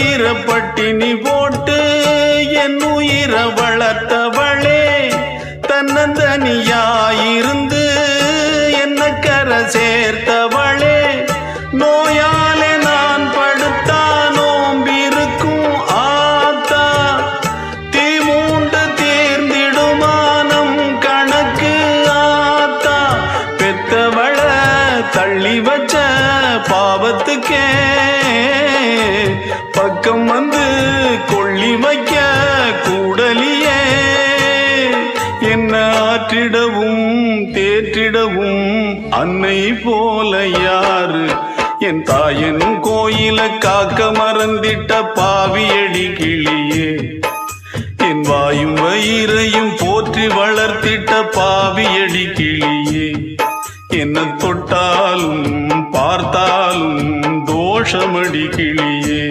வயிற பட்டினி போட்டு என் உயிர வளர்த்தவளே, தன்னந்தனியாயிருந்து என்ன கரை சேர்த்தவளே, நோயாலே நான் படுத்தா நோம்பிருக்கும் ஆத்தா, தீ மூண்டு தீர்ந்திடுமானம் கணக்கு ஆத்தா, பெத்தவள தள்ளி வச்ச பாவத்துக்கே பக்கம் வந்து கொள்ளி வைக்க கூடலியே, என்ன ஆற்றிடவும் தேற்றிடவும் அன்னை போல யாரு, என் தாயன் கோயில காக்க மறந்திட்ட பாவியடி கிளியே, என் வாயும் வயிறையும் போற்றி வளர்த்திட்ட பாவியடி கிளியே, என்ன தொட்டாலும் பார்த்தாலும் தோஷமடி கிளியே.